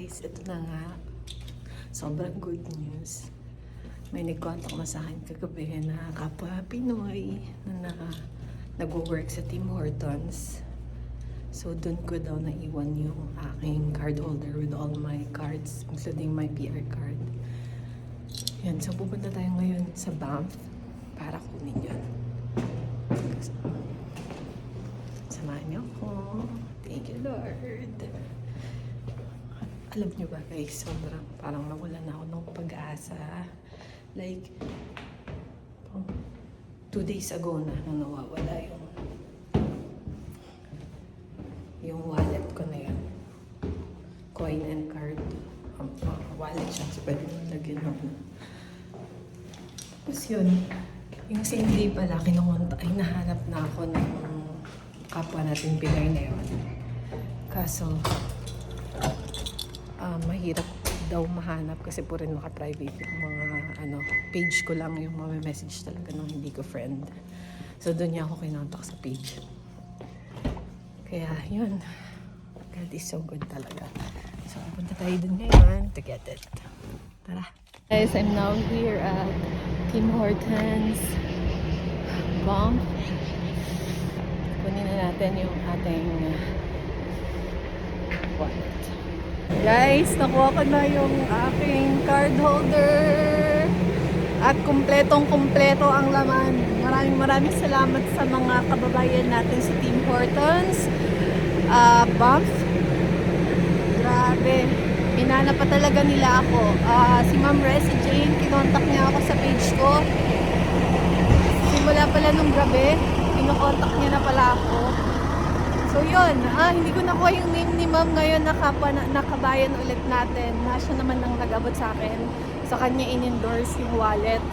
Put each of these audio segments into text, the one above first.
guys, ito na nga. Sobrang good news. May nag-contact na sa akin kagabi na kapwa Pinoy na nag-work sa Tim Hortons. So, dun ko daw naiwan yung aking card holder with all my cards, including my PR card. Yan, so pupunta tayo ngayon sa Banff para kunin yun. So, samahan niyo ako. Thank you, Lord. Alam niyo ba guys, sobrang parang nawalan na ako ng pag-asa. Like, 2 days ago na nung nawawala yung wallet ko na yun. Coin and card. Wallet siya, so pwede mo lagyan ako. Tapos yun, yung same day pala, ay nahanap na ako ng kapwa natin Pinoy na yun. Kaso, mahirap daw mahanap kasi puro naka-private yung mga page ko lang yung mga message talaga nung hindi ko friend. So doon niya ako kinontak sa page. Kaya yun, God is so good talaga. So punta tayo dun ngayon to get it. Tara! Guys, I'm now here at Tim Hortons Banff. Kunin na natin yung ating wallet. Guys, nakuha ko na yung aking card holder at kumpletong-kumpleto ang laman. Maraming salamat sa mga kababayan natin sa Tim Hortons Banff. Grabe, minana pa talaga nila ako. Si Ma'am Resi Jane, kinontak niya ako sa page ko. Simula pala nung gabi, kinokontak niya na pala ako. So yun, hindi ko nakuha yung name ni Ma'am ngayon na nakabayan ulit natin. Siya naman ang nag-abot sa akin. Sa kanya in-endorse yung wallet.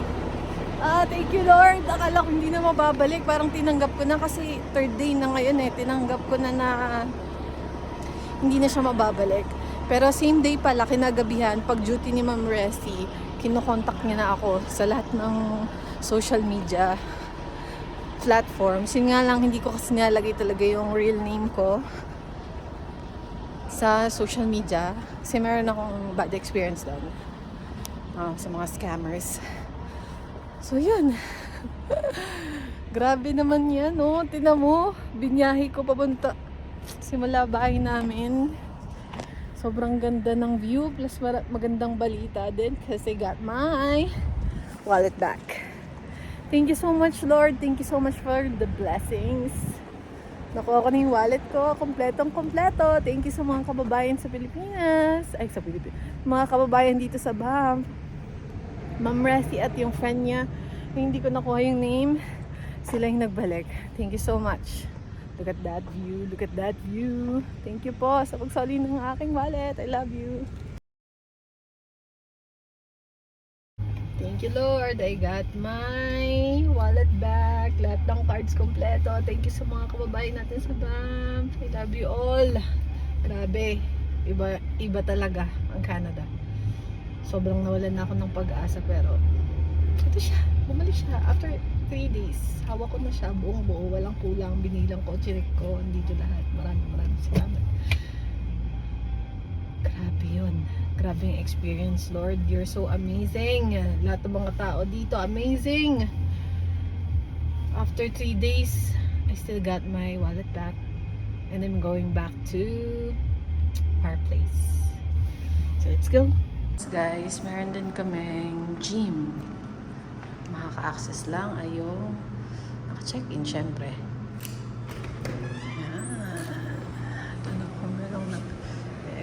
Thank you Lord. Akala ko hindi na mababalik. Parang tinanggap ko na kasi 3rd day na ngayon eh. Tinanggap ko na hindi na siya mababalik. Pero same day pala, kinagabihan, pag duty ni Ma'am Resi, kinokontak niya na ako sa lahat ng social media platforms. Yun nga lang, hindi ko kasi nalagay talaga yung real name ko sa social media. Kasi meron akong bad experience doon. Sa mga scammers. So yun. Grabe naman yan, no? Tingnan mo, binyahe ko papunta simula bahay namin. Sobrang ganda ng view, plus magandang balita din kasi got my wallet back. Thank you so much, Lord. Thank you so much for the blessings. Nakuha ko na yung wallet ko. Kompletong-kompleto. Thank you sa mga kababayan sa Pilipinas. Mga kababayan dito sa Banff. Ma'am Resi at yung friend niya. Hindi ko nakuha yung name. Sila yung nagbalik. Thank you so much. Look at that view. Look at that view. Thank you po sa pagsali ng aking wallet. I love you. Thank you Lord, I got my wallet back. Lahat ng cards kompleto. Thank you sa mga kababayan natin sa Banff. I love you all. Grabe, iba talaga ang Canada. Sobrang nawalan na ako ng pag-asa pero ito siya, bumalik siya after 3 days. Hawak ko na siya buong buo, walang kulang. Binilang ko, chinik ko, andito lahat. Maraming salamat. Grabe yun. Grabe yung experience, Lord. You're so amazing. Lahat ng mga tao dito, amazing. After 3 days, I still got my wallet back. And I'm going back to our place. So, let's go. Guys, meron din kaming gym. Makaka-access lang ay yung naka-check-in, syempre.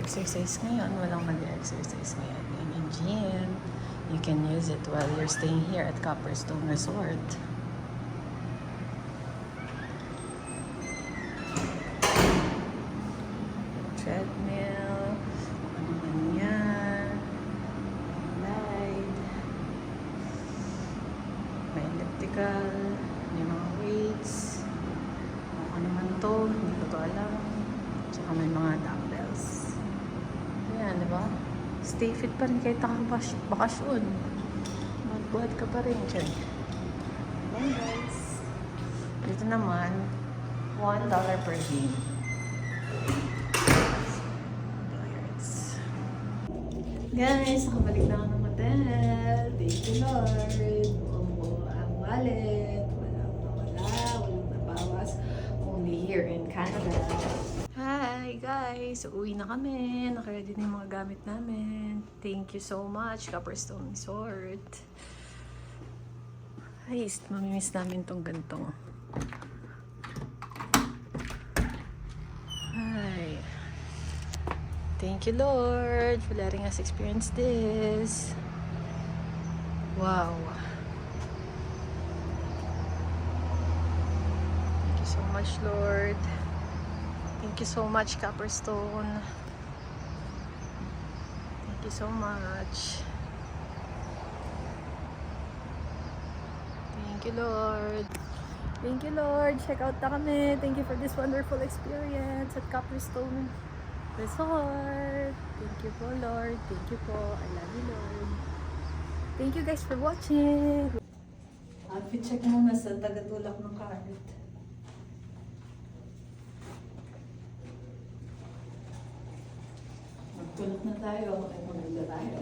Exercise ngayon, walang mag-exercise ngayon. Yan yung gym. You can use it while you're staying here at Copperstone Resort. Treadmill. Ano man yan. Light. May elliptical. May mga weights. Ano man to, hindi ko to alam. Tsaka may mga dumbbells. Yan, diba? Stay fit pa rin kahit bakasyon. Magbuhat ka pa rin. Diyan. Yan guys. Dito naman, $1 per game. Billiards. Guys, nakabalik na ako ng hotel. Thank you, Lord. Ang wallet. Walang nawala. Walang nabawas. Only here in Canada. Hi, guys. Uwi na kami. Nakaready na yung mga gamit namin. Thank you so much, Copperstone Resort. Ay, mamimiss namin tong gantong. Hi. Thank you, Lord, for letting us experience this. Wow. Thank you so much, Lord. Thank you so much, Copperstone. Thank you so much. Thank you, Lord. Thank you, Lord. Check out na kami. Thank you for this wonderful experience at Copperstone Resort. Thank you po, Lord. Thank you po. I love you, Lord. Thank you guys for watching. Outfit check muna sa tagatulak ng card. Magtulak na tayo. Ay, maganda tayo.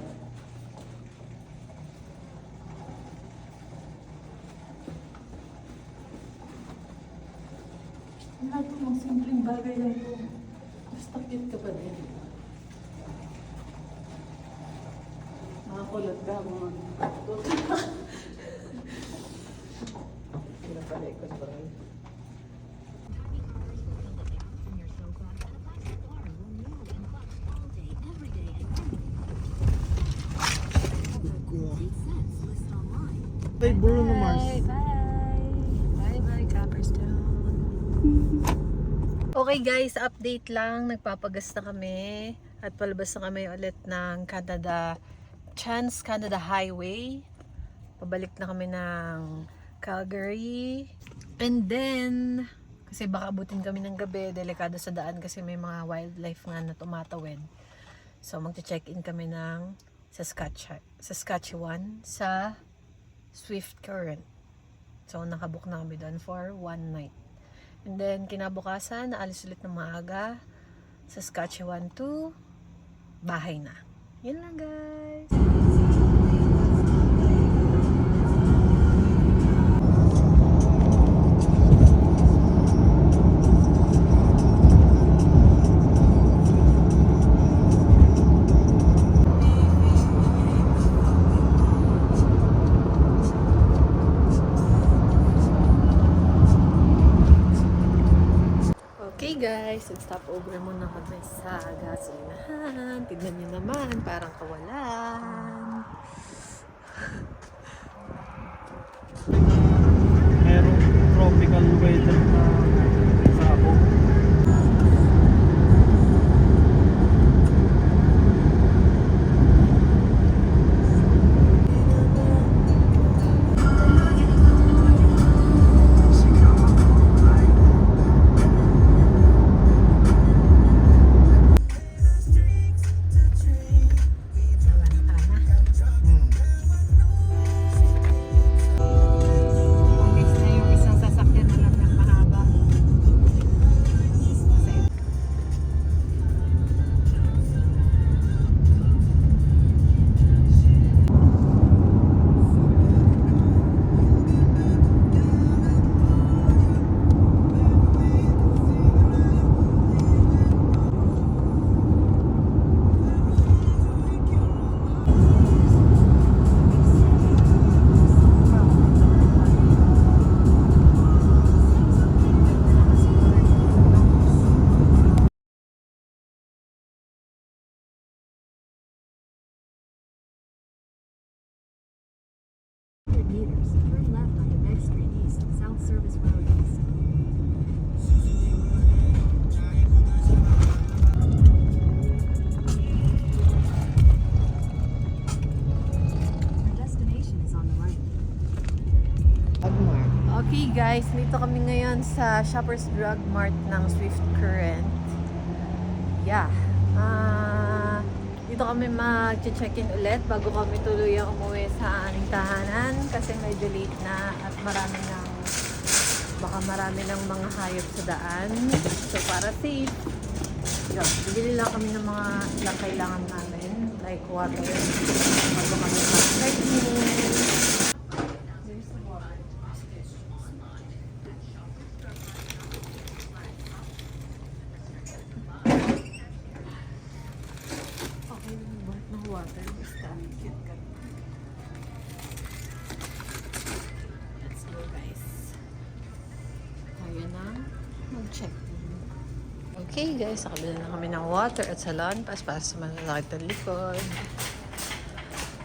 Lahat po mga simpleng bagay lang po. Basta cute ka pa din. Makakulot ka mga pinapalikot pa rin. Hey, Bruno Mars. Bye, Copperstone. Okay guys, update lang. Nagpapagas na kami. At palabas na kami ulit ng Trans-Canada Highway. Pabalik na kami ng Calgary. And then, kasi baka abutin kami ng gabi. Delikado sa daan kasi may mga wildlife nga na tumatawid. So, magche-check-in kami ng Saskatchewan sa Swift Current. So, nakabook na kami doon for 1 night. And then, kinabukasan, naalis ulit ng maaga. Saskatchewan to bahay na. Yun lang, guys. Okay guys, stop over muna kami sa gasolinahan. Tignan nyo naman, parang kawalan. Merong tropical weather na sabog. Meters, turn left onto Meg Street East, South Service Road East. Your destination is on the right. Okay guys, dito kami ngayon sa Shoppers Drug Mart ng Swift Current. Yeah. Dito kami mag-check-in ulit bago kami tuluyang umuwi sa aming tahanan kasi medyo late na at baka marami ng mga hayop sa daan. So para safe, Yun, bibili lang kami ng mga ilang kailangan namin. Like water. Bago kami mag-check-in. Okay, buhat ng water. Basta, cute ka. Let's go, guys. Tayo na mag-check-in. Okay, guys. Nakabila na kami ng water at salon. Pas-pas sa malalakit ng likod.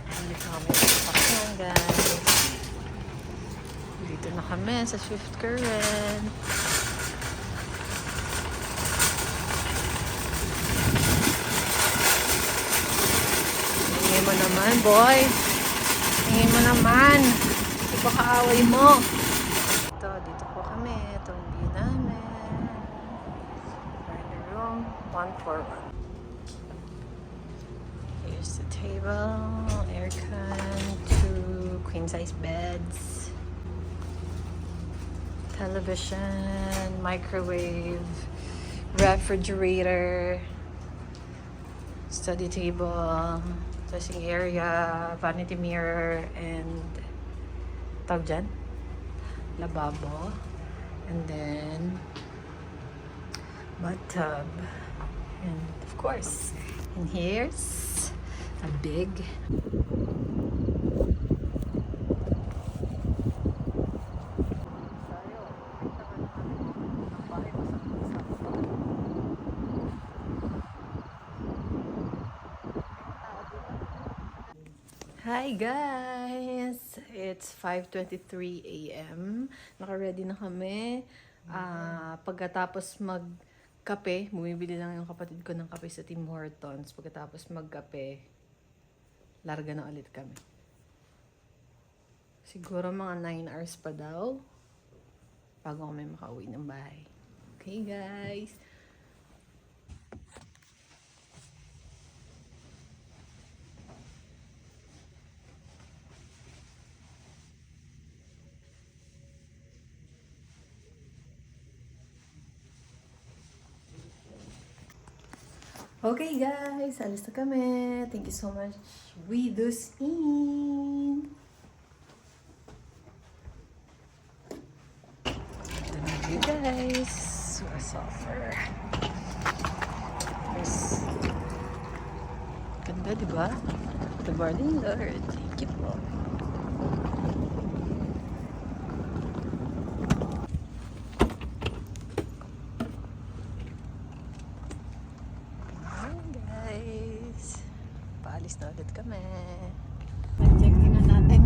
Balik na kami sa sasakyan, guys. Dito na kami sa Swift Current. Hingay mo naman, boy. Hingay mo naman. Hindi ba kaaway mo? Dito po kami. Itong view namin. Dining room, 141. Here's the table, aircon, 2 queen-size beds, television, microwave, refrigerator, study table, dressing area, vanity mirror, and tawag dyan? Lababo. And then bathtub. And of course, and here's a big Hi guys! It's 5:23 a.m. Naka-ready na kami. Pagkatapos magkape, bumibili lang yung kapatid ko ng kape sa Tim Hortons. Pagkatapos magkape, larga na ulit kami. Siguro mga 9 hours pa daw bago kami makauwi ng bahay. Okay guys! Okay guys, alis na kami. Thank you so much. We do in. Thank you guys. What's offer? Yes. Ganda, diba? Good morning, Lord. Thank you po. Paalis na ulit kami. Check-in na natin.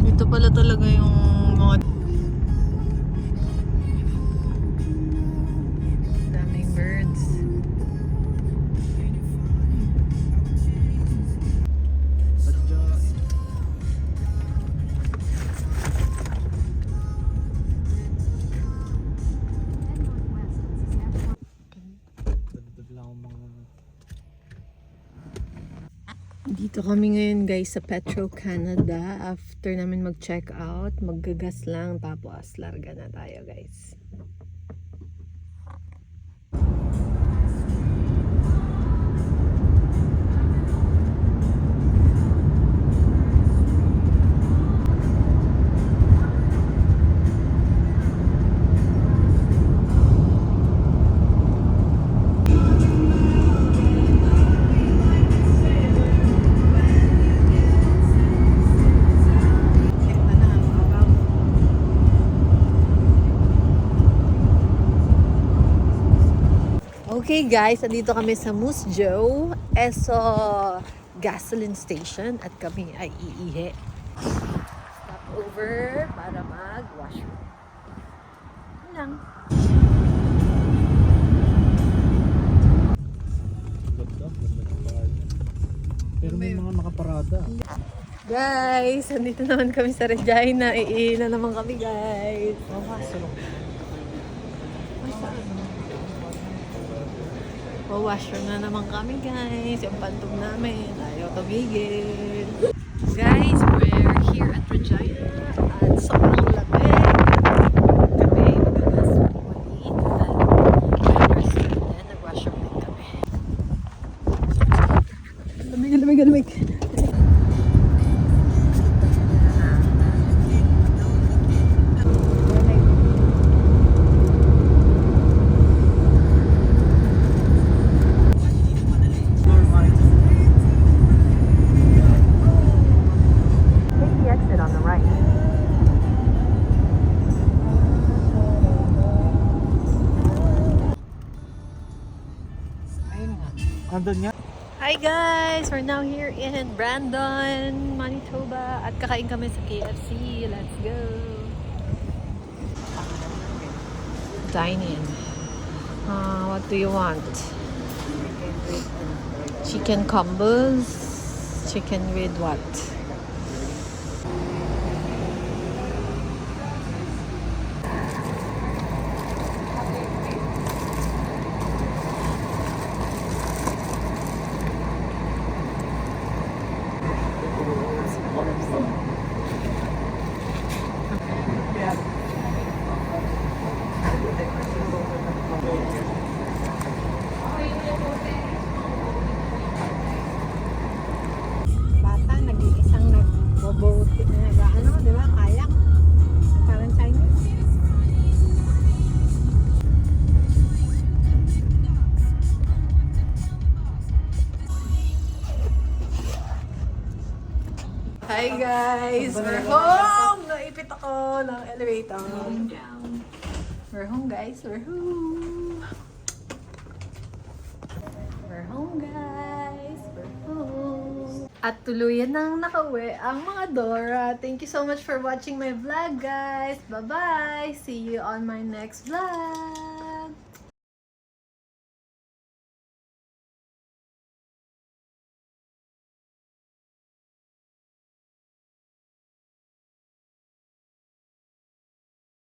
Ito pala talaga yung mga daming birds. Dito kami ngayon guys sa Petro Canada. After namin mag-check out, maggagas lang tapos larga na tayo guys. Okay guys, nandito kami sa Moose Jaw Esso gasoline station at kami ay iihi. Stop over para mag-washroom. Yun lang. Pero may mga nakaparada. Guys, nandito naman kami sa Regina. Iihi na naman kami guys. Washroom na naman kami guys. Yung pantog namin. Ayaw tumigil. Guys, we're here at Regina. At sobrang lamig. Kami magagas ulit. my God, oh my God. Take the exit on the right. Andun nga. Hi guys! We're now here in Brandon, Manitoba. At kakain kami sa KFC. Let's go! Dine in. What do you want? Chicken combos? Chicken with what? Bata, nag-iisang nag-boat, ano, di ba? Kayak. Parang Chinese. Hi guys! We're home! Naipit ako ng elevator. We're home guys. We're home. We're home guys. We're home. At tuluyan nang nakauwi ang mga Dora. Thank you so much for watching my vlog guys. Bye-bye! See you on my next vlog!